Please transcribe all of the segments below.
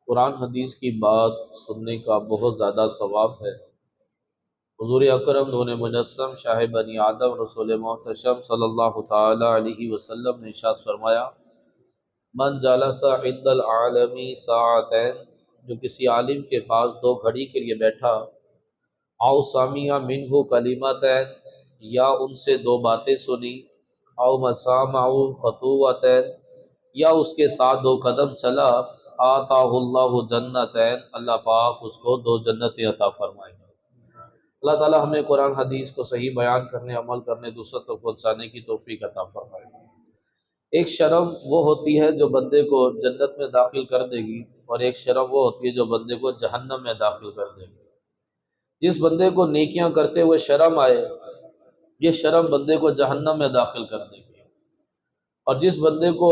قرآن حدیث کی بات سننے کا بہت زیادہ ثواب ہے۔ حضور اکرم نور مجسم شاہ بنی آدم رسول محتشم صلی اللہ تعالی علیہ وسلم نے ارشاد فرمایا، من جلس عند العالمی ساعتین، جو کسی عالم کے پاس 2 گھڑی کے لیے بیٹھا، او سامع منہ کلمتین، یا ان سے 2 باتیں سنی، او مسامع خطوتین، یا اس کے ساتھ 2 قدم چلا، آتاہ اللہ جنتین، اللہ پاک اس کو 2 جنتیں عطا فرمائے گا۔ اللہ تعالی ہمیں قرآن حدیث کو صحیح بیان کرنے، عمل کرنے، دوسروں تک پہنچانے کی توفیق عطا فرمائے گا۔ ایک شرم وہ ہوتی ہے جو بندے کو جنت میں داخل کر دے گی، اور ایک شرم وہ ہوتی ہے جو بندے کو جہنم میں داخل کر دے گی۔ جس بندے کو نیکیاں کرتے ہوئے شرم آئے، یہ شرم بندے کو جہنم میں داخل کر دے گی، اور جس بندے کو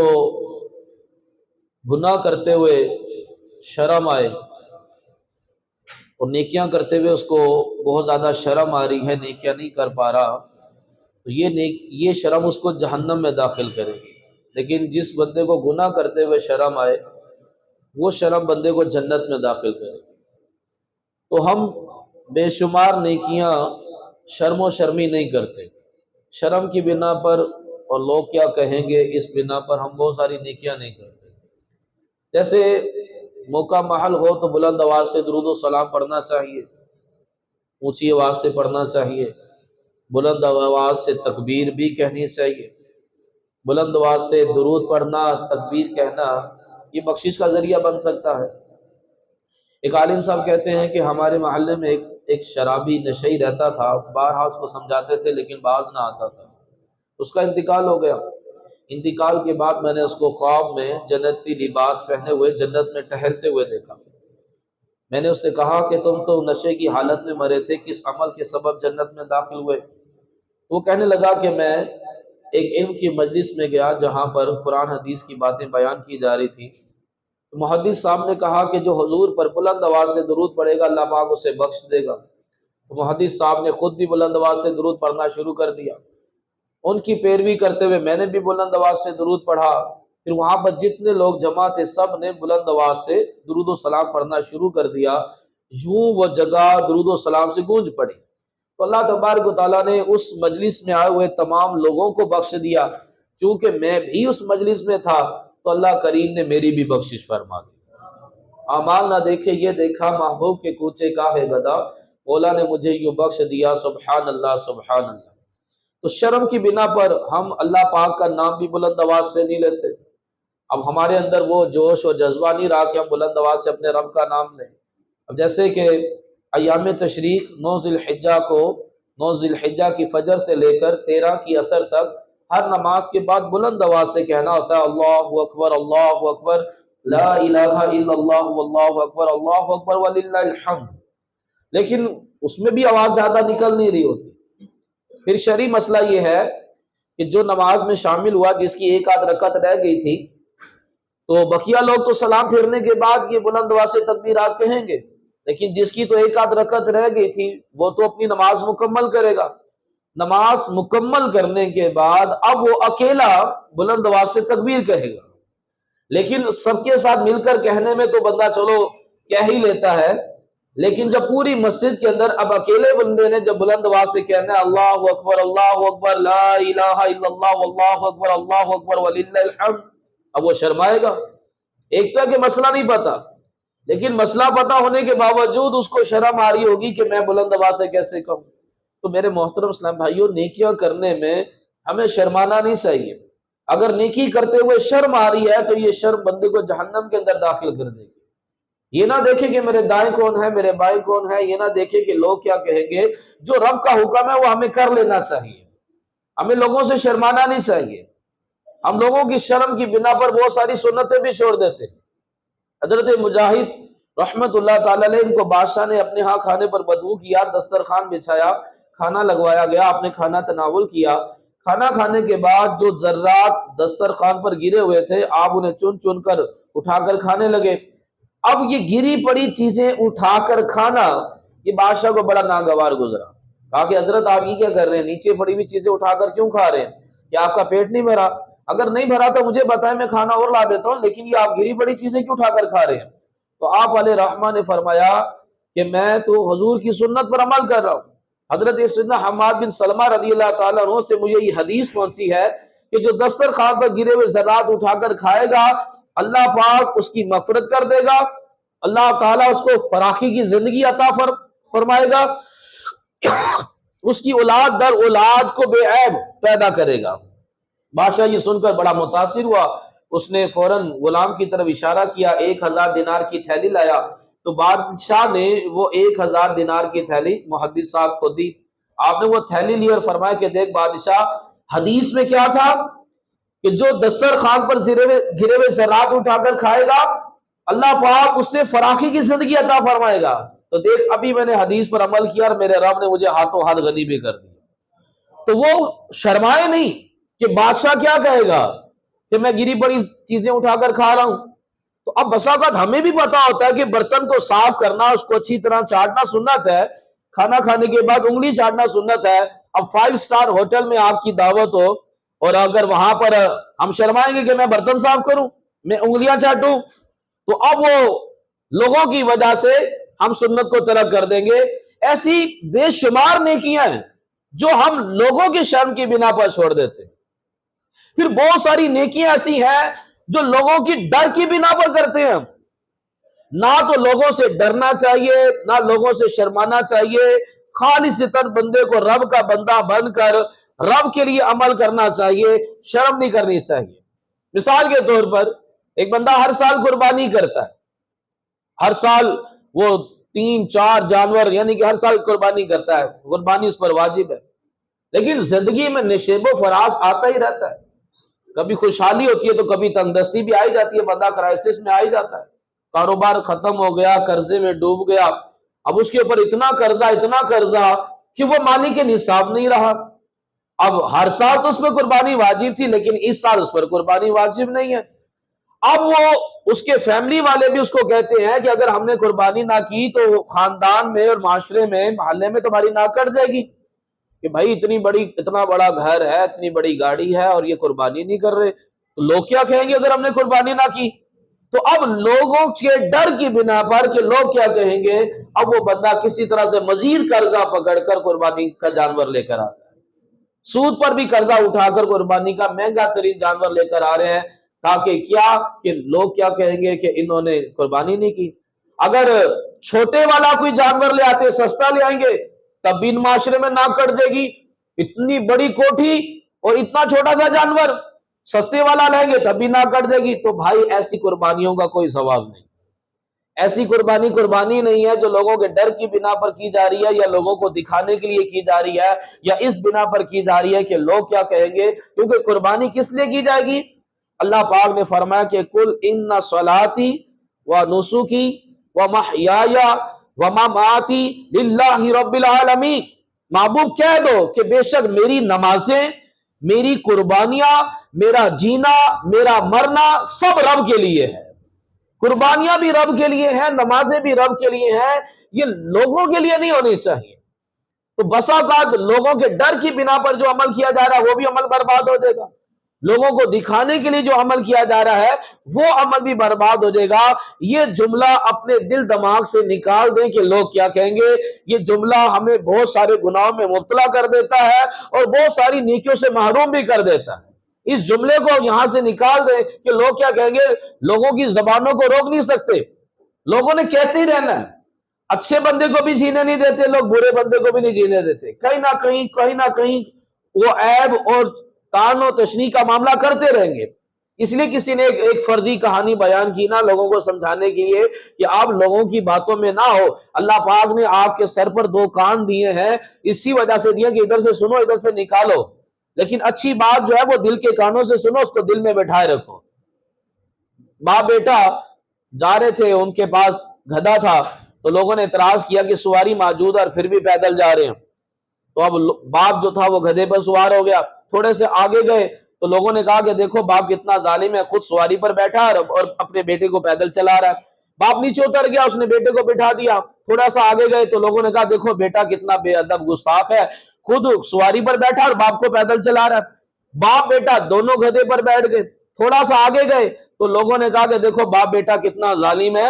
گناہ کرتے ہوئے شرم آئے اور نیکیاں کرتے ہوئے اس کو بہت زیادہ شرم آ رہی ہے، نیکیاں نہیں کر پا رہا، تو یہ شرم اس کو جہنم میں داخل کرے گی۔ لیکن جس بندے کو گناہ کرتے ہوئے شرم آئے، وہ شرم بندے کو جنت میں داخل کرے گی۔ تو ہم بے شمار نیکیاں شرم و شرمی نہیں کرتے، شرم کی بنا پر اور لوگ کیا کہیں گے اس بنا پر ہم بہت ساری نیکیاں نہیں کرتے۔ جیسے موقع محل ہو تو بلند آواز سے درود و سلام پڑھنا چاہیے، اونچی آواز سے پڑھنا چاہیے، بلند آواز سے تکبیر بھی کہنی چاہیے۔ بلند آواز سے درود پڑھنا، تکبیر کہنا، یہ بخشش کا ذریعہ بن سکتا ہے۔ ایک عالم صاحب کہتے ہیں کہ ہمارے محلے میں ایک شرابی نشئی رہتا تھا، بارہا اس کو سمجھاتے تھے لیکن باز نہ آتا تھا۔ اس کا انتقال ہو گیا۔ انتقال کے بعد میں نے اس کو خواب میں جنتی لباس پہنے ہوئے جنت میں ٹہلتے ہوئے دیکھا۔ میں نے اس سے کہا کہ تم تو نشے کی حالت میں مرے تھے، کس عمل کے سبب جنت میں داخل ہوئے؟ وہ کہنے لگا کہ میں ایک علم کی مجلس میں گیا جہاں پر قرآن حدیث کی باتیں بیان کی جا رہی تھی۔ محدث صاحب نے کہا کہ جو حضور پر بلند آواز سے درود پڑھے گا اللہ پاک اسے بخش دے گا۔ تو محدث صاحب نے خود بھی بلند آواز سے درود پڑھنا شروع کر دیا۔ ان کی پیروی کرتے ہوئے میں نے بھی بلند آواز سے درود پڑھا۔ پھر وہاں پر جتنے لوگ جمع تھے سب نے بلند آواز سے درود و سلام پڑھنا شروع کر دیا۔ یوں وہ جگہ درود و سلام سے گونج پڑی۔ تو اللہ تبارک و تعالیٰ نے اس مجلس میں آئے ہوئے تمام لوگوں کو بخش دیا۔ چونکہ میں بھی اس مجلس میں تھا تو اللہ کریم نے میری بھی بخشش فرما دی۔ اعمال نہ دیکھے یہ دیکھا، محبوب کے کوچے کا ہے گدا، مولا نے مجھے یوں بخش دیا، سبحان اللہ سبحان اللہ۔ تو شرم کی بنا پر ہم اللہ پاک کا نام بھی بلند آواز سے نہیں لیتے۔ اب ہمارے اندر وہ جوش و جذبہ نہیں رہا کہ ہم بلند آواز سے اپنے رب کا نام لیں۔ اب جیسے کہ ایام تشریق 9 ذی الحجہ کی فجر سے لے کر 13 کی عصر تک ہر نماز کے بعد بلند آواز سے کہنا ہوتا ہے، اللہ اکبر لا الہ الا اللہ واللہ اکبر وللہ الحمد۔ لیکن اس میں بھی آواز زیادہ نکل نہیں رہی ہوتی۔ پھر شرعی مسئلہ یہ ہے کہ جو نماز میں شامل ہوا جس کی 1 آدھ رکعت رہ گئی تھی، تو بقیہ لوگ تو سلام پھیرنے کے بعد یہ بلند آواز سے تکبیرات کہیں گے، لیکن جس کی تو 1 آدھ رکعت رہ گئی تھی وہ تو اپنی نماز مکمل کرے گا۔ نماز مکمل کرنے کے بعد اب وہ اکیلا بلند آواز سے تکبیر کہے گا، لیکن سب کے ساتھ مل کر کہنے میں تو بندہ چلو کہہ ہی لیتا ہے، لیکن جب پوری مسجد کے اندر اب اکیلے بندے نے جب بلند آواز سے کہنا ہے اللہ اکبر لا الہ الا اللہ واللہ اکبر وللہ الحمد، اب وہ شرمائے گا۔ ایک تو کہ مسئلہ نہیں پتا، لیکن مسئلہ پتا ہونے کے باوجود اس کو شرم آ رہی ہوگی کہ میں بلند آواز سے کیسے کہوں۔ تو میرے محترم اسلام بھائیوں، نیکیاں کرنے میں ہمیں شرمانا نہیں چاہیے۔ اگر نیکی کرتے ہوئے شرم آ رہی ہے تو یہ شرم بندے کو جہنم کے اندر داخل کر دے گی۔ یہ نہ دیکھے کہ میرے دائیں کون ہے، میرے بائیں کون ہے، یہ نہ دیکھے کہ لوگ کیا کہیں گے۔ جو رب کا حکم ہے وہ ہمیں کر لینا چاہیے، ہمیں لوگوں سے شرمانا نہیں چاہیے۔ ہم لوگوں کی شرم کی بنا پر بہت ساری سنتیں بھی چھوڑ دیتے ہیں۔ حضرت مجاہد رحمت اللہ تعالی علیہ، ان کو بادشاہ نے اپنے ہاں کھانے پر بدبو کیا، دسترخوان بچھایا، کھانا لگوایا گیا، آپ نے کھانا تناول کیا۔ کھانا کھانے کے بعد جو ذرات دسترخوان پر گرے ہوئے تھے آپ انہیں چن چن کر اٹھا کر کھانے لگے۔ اب یہ گری پڑی چیزیں اٹھا کر کھانا یہ بادشاہ کو بڑا ناگوار گزرا۔ کہا کہ حضرت آپ یہ کیا کر رہے ہیں، نیچے پڑی ہوئی چیزیں اٹھا کر کیوں کھا رہے ہیں؟ کیا آپ کا پیٹ نہیں بھرا؟ اگر نہیں بھرا تو مجھے بتائیں، میں کھانا اور لا دیتا ہوں، لیکن یہ آپ گری پڑی چیزیں کیوں اٹھا کر کھا رہے ہیں؟ تو آپ علیہ رحمہ نے فرمایا کہ میں تو حضور کی سنت پر عمل کر رہا ہوں۔ حضرت سیدنا حماد بن سلمہ رضی اللہ تعالیٰ عنہ سے مجھے یہ حدیث پہنچی ہے کہ جو دسترخوان پر گرے ہوئے زراعت اٹھا کر کھائے گا، اللہ پاک اس کی مغفرت کر دے گا، اللہ تعالیٰ اس کو فراخی کی زندگی عطا فرمائے گا، اس کی اولاد در اولاد کو بے عیب پیدا کرے گا۔ بادشاہ یہ سن کر بڑا متاثر ہوا، اس نے فوراً غلام کی طرف اشارہ کیا، 1000 دینار کی تھیلی لایا، تو بادشاہ نے وہ 1000 دینار کی تھیلی محدث صاحب کو دی۔ آپ نے وہ تھیلی لی اور فرمایا کہ دیکھ بادشاہ، حدیث میں کیا تھا کہ جو دسترخوان پر گرے ہوئے زراعت اٹھا کر کھائے گا، اللہ پاک اس سے فراخی کی زندگی عطا فرمائے گا۔ تو دیکھ ابھی میں نے حدیث پر عمل کیا اور میرے رب نے مجھے ہاتھوں ہاتھ غنی بھی کر دیا۔ تو وہ شرمائے نہیں کہ بادشاہ کیا کہے گا کہ میں گری بڑی چیزیں اٹھا کر کھا رہا ہوں۔ تو اب بسا اوقات ہمیں بھی پتا ہوتا ہے کہ برتن کو صاف کرنا، اس کو اچھی طرح چاٹنا سنت ہے، کھانا کھانے کے بعد انگلی چاٹنا سنت ہے۔ اب 5 سٹار ہوٹل میں آپ کی دعوت ہو اور اگر وہاں پر ہم شرمائیں گے کہ میں برتن صاف کروں، میں انگلیاں چاٹوں، تو اب وہ لوگوں کی وجہ سے ہم سنت کو ترک کر دیں گے۔ ایسی بے شمار نیکیاں ہیں جو ہم لوگوں کی شرم کی بنا پر چھوڑ دیتے ہیں۔ پھر بہت ساری نیکیاں ایسی ہیں جو لوگوں کی ڈر کی بنا پر کرتے ہیں ہم۔ نہ تو لوگوں سے ڈرنا چاہیے، نہ لوگوں سے شرمانا چاہیے، خالصتاً بندے کو رب کا بندہ بن کر رب کے لیے عمل کرنا چاہیے، شرم نہیں کرنی چاہیے۔ مثال کے طور پر ایک بندہ ہر سال قربانی کرتا ہے، ہر سال وہ 3-4 جانور یعنی کہ ہر سال قربانی کرتا ہے، قربانی اس پر واجب ہے، لیکن زندگی میں نشیب و فراز آتا ہی رہتا ہے۔ کبھی خوشحالی ہوتی ہے تو کبھی تندرستی بھی آئی جاتی ہے، بندہ کرائسس میں آئی جاتا ہے، کاروبار ختم ہو گیا، قرضے میں ڈوب گیا، اب اس کے اوپر اتنا قرضہ کہ وہ مالی کے نصاب نہیں رہا۔ اب ہر سال تو اس پر قربانی واجب تھی، لیکن اس سال اس پر قربانی واجب نہیں ہے۔ اب وہ اس کے فیملی والے بھی اس کو کہتے ہیں کہ اگر ہم نے قربانی نہ کی تو خاندان میں اور معاشرے میں محلے میں تمہاری ناک کٹ جائے گی کہ بھائی اتنا بڑا گھر ہے، اتنی بڑی گاڑی ہے اور یہ قربانی نہیں کر رہے، تو لوگ کیا کہیں گے اگر ہم نے قربانی نہ کی؟ تو اب لوگوں کے ڈر کی بنا پر کہ لوگ کیا کہیں گے، اب وہ بندہ کسی طرح سے مزید قرضہ پکڑ کر قربانی کا جانور لے کر آتا ہے، سود پر بھی قرضہ اٹھا کر قربانی کا مہنگا ترین جانور لے کر آ رہے ہیں، تاکہ کیا کہ لوگ کیا کہیں گے کہ انہوں نے قربانی نہیں کی۔ اگر چھوٹے والا کوئی جانور لے آتے، سستا لے آئیں گے، تب بھی ان معاشرے میں ناک کٹ جائے گی، اتنی بڑی کوٹھی اور اتنا چھوٹا سا جانور، سستے والا لیں گے تب بھی ناک کٹ جائے گی۔ تو بھائی ایسی قربانیوں کا کوئی ثواب نہیں، ایسی قربانی نہیں ہے جو لوگوں کے ڈر کی بنا پر کی جا رہی ہے، یا لوگوں کو دکھانے کے لیے کی جا رہی ہے، یا اس بنا پر کی جا رہی ہے کہ لوگ کیا کہیں گے، کیونکہ قربانی کس لیے کی جائے گی؟ اللہ پاک نے فرمایا کہ کل ان صلاتی و نسکی و محیای و مماتی للہ رب العالمین، محبوب کہہ دو کہ بے شک میری نمازیں، میری قربانیاں، میرا جینا، میرا مرنا سب رب کے لیے ہے۔ قربانیاں بھی رب کے لیے ہیں، نمازیں بھی رب کے لیے ہیں، یہ لوگوں کے لیے نہیں ہونی چاہیے۔ تو بسا اوقات لوگوں کے ڈر کی بنا پر جو عمل کیا جا رہا ہے وہ بھی عمل برباد ہو جائے گا، لوگوں کو دکھانے کے لیے جو عمل کیا جا رہا ہے وہ عمل بھی برباد ہو جائے گا۔ یہ جملہ اپنے دل دماغ سے نکال دیں کہ لوگ کیا کہیں گے۔ یہ جملہ ہمیں بہت سارے گناہوں میں مبتلا کر دیتا ہے اور بہت ساری نیکیوں سے محروم بھی کر دیتا ہے۔ اس جملے کو یہاں سے نکال دیں کہ لوگ کیا کہیں گے، لوگوں کی زبانوں کو روک نہیں سکتے، لوگوں نے کہتے ہی رہنا ہے، اچھے بندے کو بھی جینے نہیں دیتے لوگ، برے بندے کو بھی نہیں جینے دیتے، کہیں نہ کہیں وہ عیب اور تان و تشنیع کا معاملہ کرتے رہیں گے۔ اس لیے کسی نے ایک فرضی کہانی بیان کی نا لوگوں کو سمجھانے کے لیے کہ آپ لوگوں کی باتوں میں نہ ہو، اللہ پاک نے آپ کے سر پر 2 کان دیے ہیں، اسی وجہ سے دیے کہ ادھر سے سنو ادھر سے نکالو، لیکن اچھی بات جو ہے وہ دل کے کانوں سے سنو، اس کو دل میں بٹھائے رکھو۔ باپ بیٹا جا رہے تھے، ان کے پاس گدھا تھا، تو لوگوں نے اعتراض کیا کہ سواری موجود ہے اور پھر بھی پیدل جا رہے ہیں۔ تو اب باپ جو تھا وہ گدھے پر سوار ہو گیا، تھوڑے سے آگے گئے تو لوگوں نے کہا کہ دیکھو باپ کتنا ظالم ہے، خود سواری پر بیٹھا ہے اور اپنے بیٹے کو پیدل چلا رہا ہے۔ باپ نیچے اتر گیا، اس نے بیٹے کو بٹھا دیا، تھوڑا سا آگے گئے تو لوگوں نے کہا دیکھو بیٹا کتنا بے ادب گستاخ ہے، خود سواری پر بیٹھا اور باپ کو پیدل چلا رہا ہے۔ باپ بیٹا دونوں گدھے پر بیٹھ گئے، تھوڑا سا آگے گئے تو لوگوں نے کہا کہ دیکھو باپ بیٹا کتنا ظالم ہے،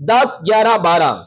10, 11, 12,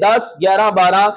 10, 11, 12,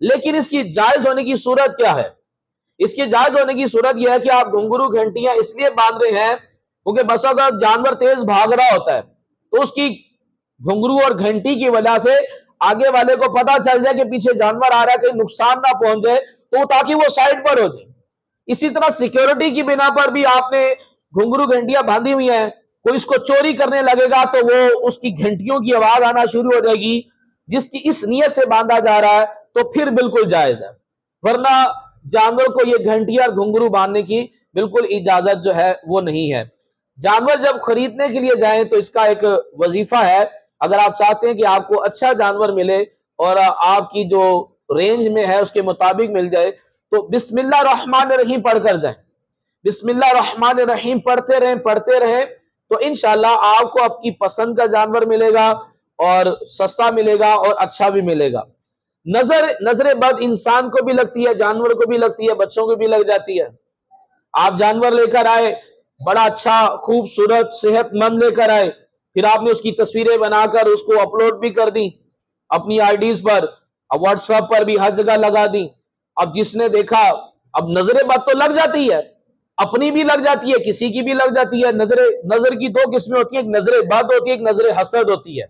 لیکن اس کی جائز ہونے کی صورت کیا ہے؟ اس کی جائز ہونے کی صورت یہ ہے کہ آپ گھنگرو گھنٹیاں اس لیے باندھ رہے ہیں کیونکہ بس اگر جانور تیز بھاگ رہا ہوتا ہے تو اس کی گھنگرو اور گھنٹی کی وجہ سے آگے والے کو پتا چل جائے کہ پیچھے جانور آ رہا ہے، کہیں نقصان نہ پہنچ جائے، تو تاکہ وہ سائڈ پر ہو جائے۔ اسی طرح سیکیورٹی کی بنا پر بھی آپ نے گھنگرو گھنٹیاں باندھی ہوئی ہیں، کوئی اس کو چوری کرنے لگے گا تو وہ اس کی گھنٹیوں کی آواز آنا شروع ہو جائے گی، جس کی اس نیت سے باندھا جا رہا ہے تو پھر بالکل جائز ہے، ورنہ جانور کو یہ گھنٹیاں اور گھنگرو باندھنے کی بالکل اجازت جو ہے وہ نہیں ہے۔ جانور جب خریدنے کے لیے جائیں تو اس کا ایک وظیفہ ہے، اگر آپ چاہتے ہیں کہ آپ کو اچھا جانور ملے اور آپ کی جو رینج میں ہے اس کے مطابق مل جائے تو بسم اللہ الرحمن الرحیم پڑھ کر جائیں۔ بسم اللہ الرحمن الرحیم پڑھتے رہیں تو انشاءاللہ آپ کو آپ کی پسند کا جانور ملے گا اور سستا ملے گا اور اچھا بھی ملے گا۔ نظر بد انسان کو بھی لگتی ہے، جانور کو بھی لگتی ہے، بچوں کو بھی لگ جاتی ہے۔ آپ جانور لے کر آئے، بڑا اچھا خوبصورت صحت مند لے کر آئے، پھر آپ نے اس کی تصویریں بنا کر اس کو اپلوڈ بھی کر دی اپنی آئی ڈیز پر، اب واٹس ایپ پر بھی ہر جگہ لگا دی۔ اب جس نے دیکھا، اب نظر بد تو لگ جاتی ہے، اپنی بھی لگ جاتی ہے، کسی کی بھی لگ جاتی ہے۔ نظر کی دو قسمیں ہوتی ہیں، ایک نظر بد ہوتی ہے، ایک نظر حسد ہوتی ہے۔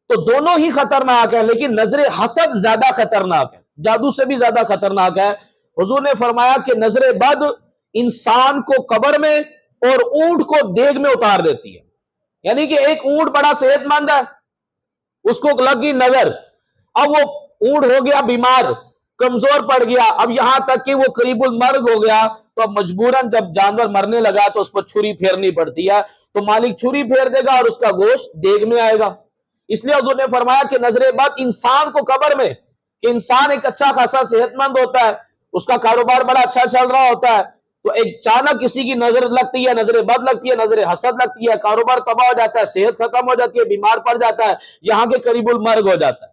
تو دونوں ہی خطرناک ہیں، لیکن نظر حسد زیادہ خطرناک ہے، جادو سے بھی زیادہ خطرناک ہے۔ حضور نے فرمایا کہ نظر بد انسان کو قبر میں اور اونٹ کو دیگ میں اتار دیتی ہے۔ یعنی کہ ایک اونٹ بڑا صحت مند ہے، اس کو لگی نظر، اب وہ اونٹ ہو گیا بیمار، کمزور پڑ گیا، اب یہاں تک کہ وہ قریب المرگ ہو گیا، تو اب مجبوراً جب جانور مرنے لگا تو اس پر چھری پھیرنی پڑتی ہے، تو مالک چھری پھیر دے گا اور اس کا گوشت دیگ میں آئے گا۔ اس لیے حضور نے فرمایا کہ نظر بد انسان کو قبر میں، کہ انسان ایک اچھا خاصا صحت مند ہوتا ہے، اس کا کاروبار بڑا اچھا چل رہا ہوتا ہے، تو ایک اچانک کسی کی نظر لگتی ہے، نظر بد لگتی ہے، نظر حسد لگتی ہے، کاروبار تباہ ہو جاتا ہے، صحت ختم ہو جاتی ہے، بیمار پڑ جاتا ہے، یہاں کے قریب المرگ ہو جاتا ہے۔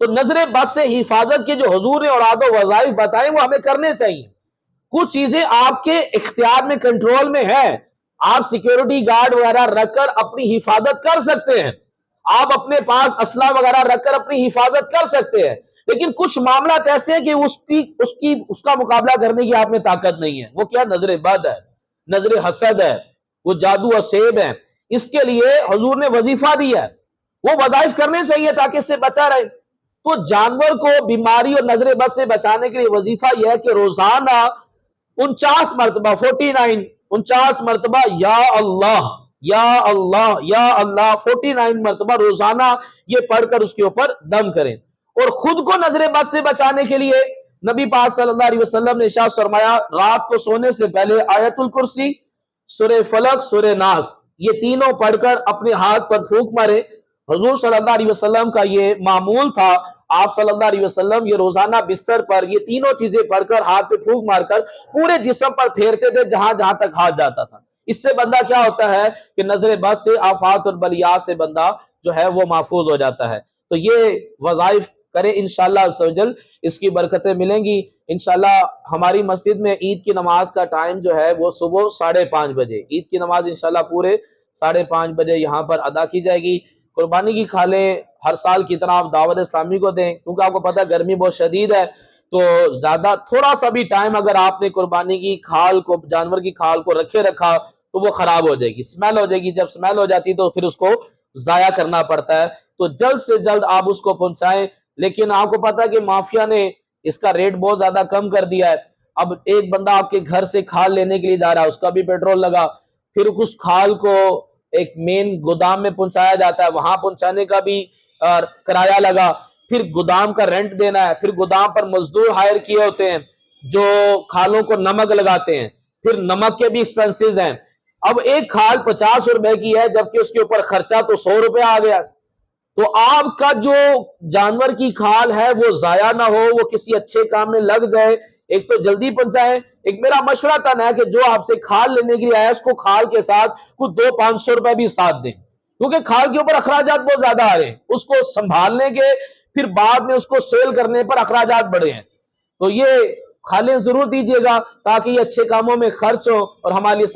تو نظر بد سے حفاظت کے جو حضور نے اوراد و وظائف بتائے وہ ہمیں کرنے چاہیے۔ کچھ چیزیں آپ کے اختیار میں، کنٹرول میں ہیں، آپ سیکیورٹی گارڈ وغیرہ رکھ کر اپنی حفاظت کر سکتے ہیں، آپ اپنے پاس اسلحہ وغیرہ رکھ کر اپنی حفاظت کر سکتے ہیں، لیکن کچھ معاملات ایسے ہیں کہ اس کا مقابلہ کرنے کی آپ میں طاقت نہیں ہے۔ وہ کیا؟ نظر بد ہے، نظر حسد ہے، وہ جادو و سیب ہے۔ اس کے لیے حضور نے وظیفہ دیا ہے، وہ وظائف کرنے چاہیے تاکہ اس سے بچا رہے۔ تو جانور کو بیماری اور نظر بد سے بچانے کے لیے وظیفہ یہ ہے کہ روزانہ 49 مرتبہ 49 مرتبہ یا اللہ یا اللہ یا اللہ 49 مرتبہ روزانہ یہ پڑھ کر اس کے اوپر دم کریں۔ اور خود کو نظر بد سے بچانے کے لیے نبی پاک صلی اللہ علیہ وسلم نے ارشاد فرمایا، رات کو سونے سے پہلے آیت الکرسی، سورہ فلق، سورہ ناس، یہ تینوں پڑھ کر اپنے ہاتھ پر پھونک مارے۔ حضور صلی اللہ علیہ وسلم کا یہ معمول تھا، آپ صلی اللہ علیہ وسلم یہ روزانہ بستر پر یہ تینوں چیزیں پڑھ کر ہاتھ پہ پھونک مار کر پورے جسم پر پھیرتے تھے جہاں جہاں تک ہاتھ جاتا تھا۔ اس سے بندہ کیا ہوتا ہے کہ نظر بد سے، آفات اور بلیات سے بندہ جو ہے وہ محفوظ ہو جاتا ہے۔ تو یہ وظائف کریں انشاءاللہ عز و جل، اس کی برکتیں ملیں گی انشاءاللہ۔ ہماری مسجد میں عید کی نماز کا ٹائم جو ہے وہ صبح 5:30 بجے، عید کی نماز انشاءاللہ پورے 5:30 بجے یہاں پر ادا کی جائے گی۔ قربانی کی کھالیں ہر سال کی طرح آپ دعوت اسلامی کو دیں، کیونکہ آپ کو پتہ ہے گرمی بہت شدید ہے، تو زیادہ تھوڑا سا بھی ٹائم اگر آپ نے قربانی کی کھال کو، جانور کی کھال کو رکھا تو وہ خراب ہو جائے گی، اسمیل ہو جائے گی، جب اسمیل ہو جاتی تو پھر اس کو ضائع کرنا پڑتا ہے۔ تو جلد سے جلد آپ اس کو پہنچائیں، لیکن آپ کو پتہ ہے کہ مافیا نے اس کا ریٹ بہت زیادہ کم کر دیا ہے۔ اب ایک بندہ آپ کے گھر سے کھال لینے کے لیے جا رہا ہے، اس کا بھی پیٹرول لگا، پھر اس کھال کو ایک مین گودام میں پہنچایا جاتا ہے، وہاں پہنچانے کا بھی کرایہ لگا، پھر گودام کا رینٹ دینا ہے، پھر گودام پر مزدور ہائر کیے ہوتے ہیں جو کھالوں کو نمک لگاتے ہیں، پھر نمک کے بھی ایکسپنسز ہیں۔ اب ایک کھال 50 روپے کی ہے جبکہ اس کے اوپر خرچہ تو 100 روپے آ گیا۔ تو آپ کا جو جانور کی کھال ہے وہ ضائع نہ ہو، وہ کسی اچھے کام میں لگ جائے، ایک تو جلدی پہنچائیں۔ ایک میرا مشورہ تھا کہ جو آپ سے کھال لینے کے لیے آیا اس کو کھال کے ساتھ کچھ 200-500 روپے بھی ساتھ دیں، کیونکہ کھال کے اوپر اخراجات بہت زیادہ آ رہے ہیں، اس کو سنبھالنے کے پھر بعد میں اس کو سیل کرنے پر اخراجات بڑھے ہیں۔ تو یہ کھالیں ضرور دیجیے گا تاکہ یہ اچھے کاموں میں خرچ ہو اور ہمارے لیے